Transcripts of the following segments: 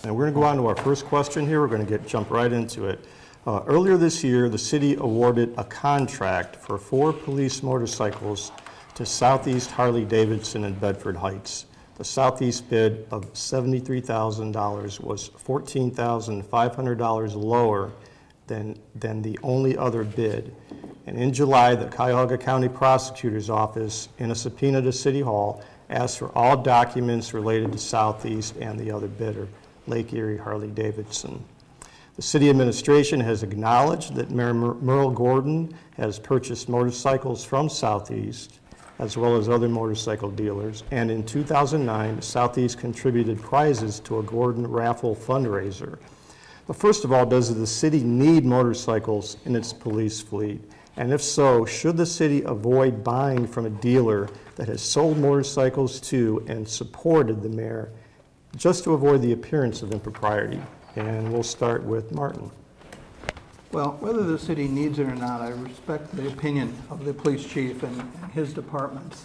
And we're going to go on to our first question here. We're going to jump right into it. Earlier this year, the city awarded a contract for 4 police motorcycles to Southeast Harley-Davidson in Bedford Heights. The Southeast bid of $73,000 was $14,500 lower than the only other bid. And in July, the Cuyahoga County Prosecutor's Office, in a subpoena to City Hall, asked for all documents related to Southeast and the other bidder, Lake Erie Harley-Davidson. The city administration has acknowledged that Mayor Merle Gordon has purchased motorcycles from Southeast, as well as other motorcycle dealers, and in 2009, Southeast contributed prizes to a Gordon raffle fundraiser. But first of all, does the city need motorcycles in its police fleet? And if so, should the city avoid buying from a dealer that has sold motorcycles to and supported the mayor just to avoid the appearance of impropriety? And we'll start with Martin. Well, whether the city needs it or not, I respect the opinion of the police chief and his department.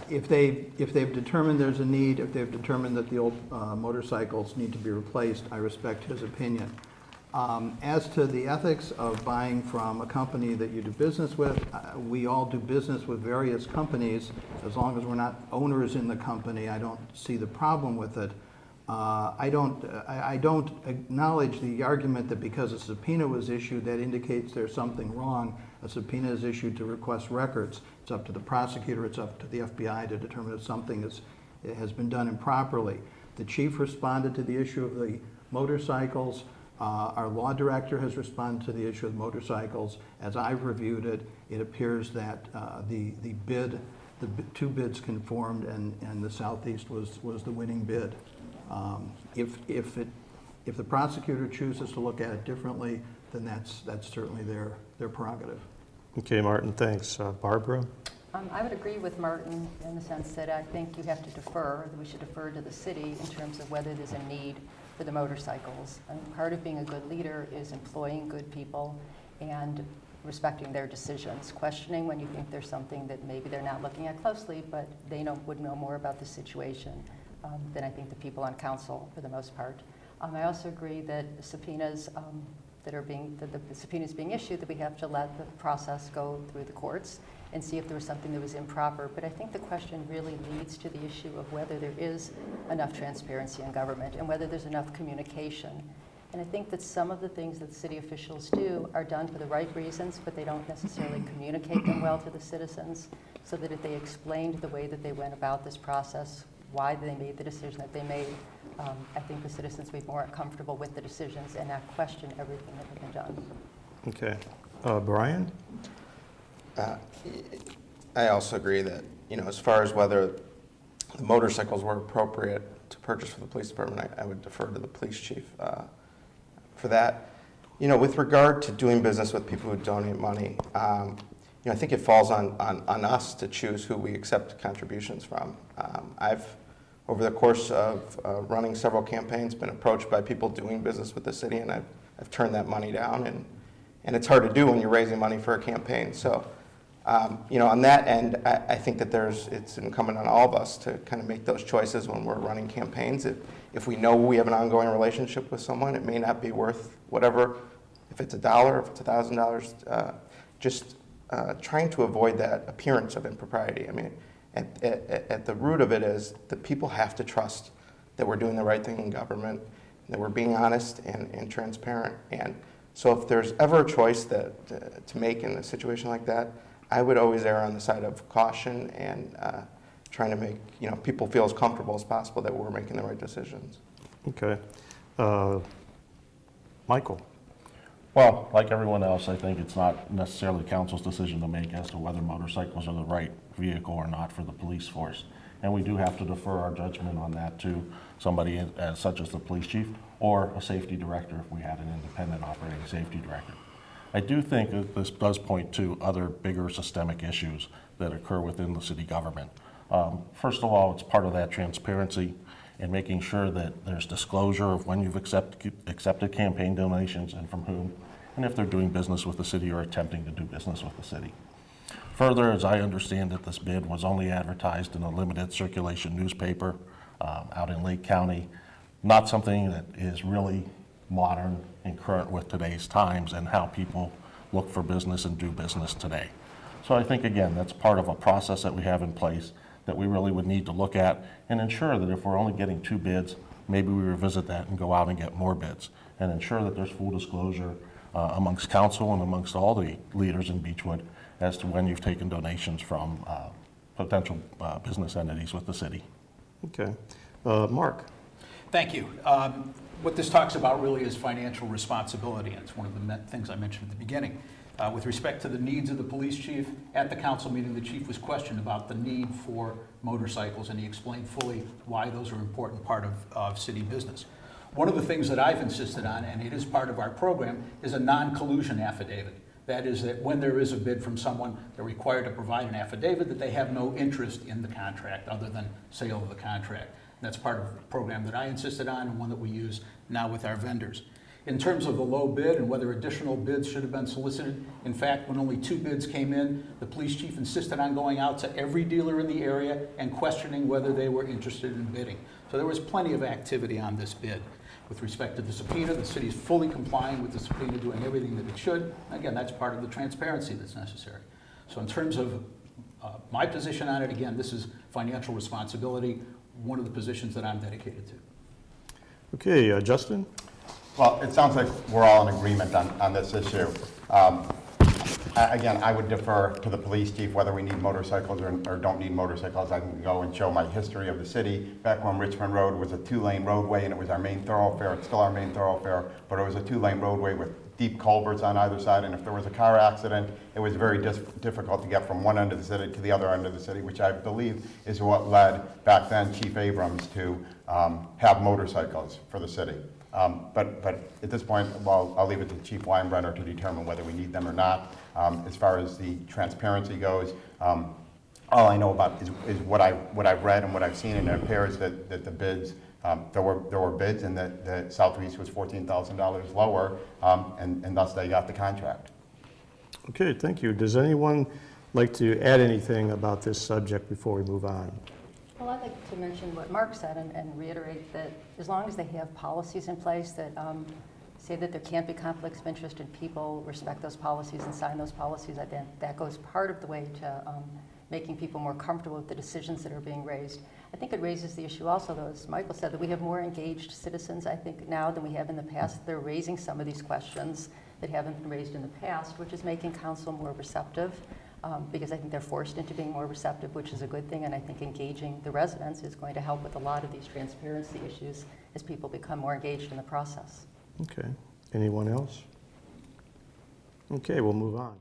If they've determined there's a need, if they've determined that the old motorcycles need to be replaced, I respect his opinion. As to the ethics of buying from a company that you do business with, we all do business with various companies. As long as we're not owners in the company, I don't see the problem with it. I don't acknowledge the argument that because a subpoena was issued, that indicates there's something wrong. A subpoena is issued to request records. It's up to the prosecutor, it's up to the FBI to determine if something has been done improperly. The chief responded to the issue of the motorcycles. Our law director has responded to the issue of motorcycles. As I've reviewed it, it appears that the 2 bids conformed, and the Southeast was the winning bid. If the prosecutor chooses to look at it differently, then that's certainly their prerogative. Okay, Martin, thanks. Barbara? I would agree with Martin in the sense that I think you have to defer, that we should defer to the city in terms of whether there's a need for the motorcycles. And part of being a good leader is employing good people and respecting their decisions, questioning when you think there's something that maybe they're not looking at closely, but they would know more about the situation than I think the people on council for the most part. I also agree that subpoenas the subpoenas being issued, that we have to let the process go through the courts and see if there was something that was improper. But I think the question really leads to the issue of whether there is enough transparency in government and whether there's enough communication. And I think that some of the things that city officials do are done for the right reasons, but they don't necessarily communicate them well to the citizens, so that if they explained the way that they went about this process, why they made the decision that they made, I think the citizens would be more comfortable with the decisions and not question everything that had been done. Okay. Brian? I also agree that, as far as whether the motorcycles were appropriate to purchase for the police department, I would defer to the police chief for that. With regard to doing business with people who donate money, I think it falls on us to choose who we accept contributions from. I've, over the course of running several campaigns, been approached by people doing business with the city, and I've turned that money down, and it's hard to do when you're raising money for a campaign. So, on that end, I think that it's incumbent on all of us to kind of make those choices when we're running campaigns. If we know we have an ongoing relationship with someone, it may not be worth whatever, if it's $1, if it's $1,000, just trying to avoid that appearance of impropriety. I mean, at the root of it is that people have to trust that we're doing the right thing in government, that we're being honest and transparent. And so if there's ever a choice to make in a situation like that, I would always err on the side of caution and trying to make people feel as comfortable as possible that we're making the right decisions. Okay. Michael? Well, like everyone else, I think it's not necessarily council's decision to make as to whether motorcycles are the right vehicle or not for the police force. And we do have to defer our judgment on that to somebody such as the police chief or a safety director if we had an independent operating safety director. I do think that this does point to other bigger systemic issues that occur within the city government. First of all, it's part of that transparency and making sure that there's disclosure of when you've accepted campaign donations and from whom, and if they're doing business with the city or attempting to do business with the city. Further, as I understand it, this bid was only advertised in a limited circulation newspaper out in Lake County. not something that is really modern and current with today's times and how people look for business and do business today. So I think, again, that's part of a process that we have in place that we really would need to look at and ensure that if we're only getting 2 bids, maybe we revisit that and go out and get more bids and ensure that there's full disclosure amongst council and amongst all the leaders in Beachwood as to when you've taken donations from potential business entities with the city. Okay. Mark? Thank you. What this talks about really is financial responsibility, and it's one of the things I mentioned at the beginning. With respect to the needs of the police chief, at the council meeting, the chief was questioned about the need for motorcycles, and he explained fully why those are an important part of city business. One of the things that I've insisted on, and it is part of our program, is a non-collusion affidavit. That is that when there is a bid from someone, they're required to provide an affidavit that they have no interest in the contract other than sale of the contract. And that's part of the program that I insisted on and one that we use now with our vendors. In terms of the low bid and whether additional bids should have been solicited, in fact, when only 2 bids came in, the police chief insisted on going out to every dealer in the area and questioning whether they were interested in bidding. So there was plenty of activity on this bid. With respect to the subpoena, the city is fully complying with the subpoena, doing everything that it should. Again, that's part of the transparency that's necessary. So in terms of my position on it, again, this is financial responsibility, one of the positions that I'm dedicated to. Okay, Justin? Well, it sounds like we're all in agreement on this issue. Again, I would defer to the police chief whether we need motorcycles or don't need motorcycles. I can go and show my history of the city. Back when Richmond Road was a 2-lane roadway and it was our main thoroughfare, it's still our main thoroughfare, but it was a 2-lane roadway with deep culverts on either side, and if there was a car accident, it was very difficult to get from one end of the city to the other end of the city, which I believe is what led back then Chief Abrams to have motorcycles for the city. But at this point, well, I'll leave it to Chief Weinbrenner to determine whether we need them or not. As far as the transparency goes, all I know about is what I've read and what I've seen, and it appears that the bids, there were bids, and that Southeast was $14,000 lower, and thus they got the contract. Okay, thank you. Does anyone like to add anything about this subject before we move on? Well, I'd like to mention what Mark said and reiterate that as long as they have policies in place that say that there can't be conflicts of interest and people respect those policies and sign those policies, I think that goes part of the way to making people more comfortable with the decisions that are being raised. I think it raises the issue also, though, as Michael said, that we have more engaged citizens, I think, now than we have in the past. They're raising some of these questions that haven't been raised in the past, which is making council more receptive. Because I think they're forced into being more receptive, which is a good thing, and I think engaging the residents is going to help with a lot of these transparency issues as people become more engaged in the process. Okay. Anyone else? Okay, we'll move on.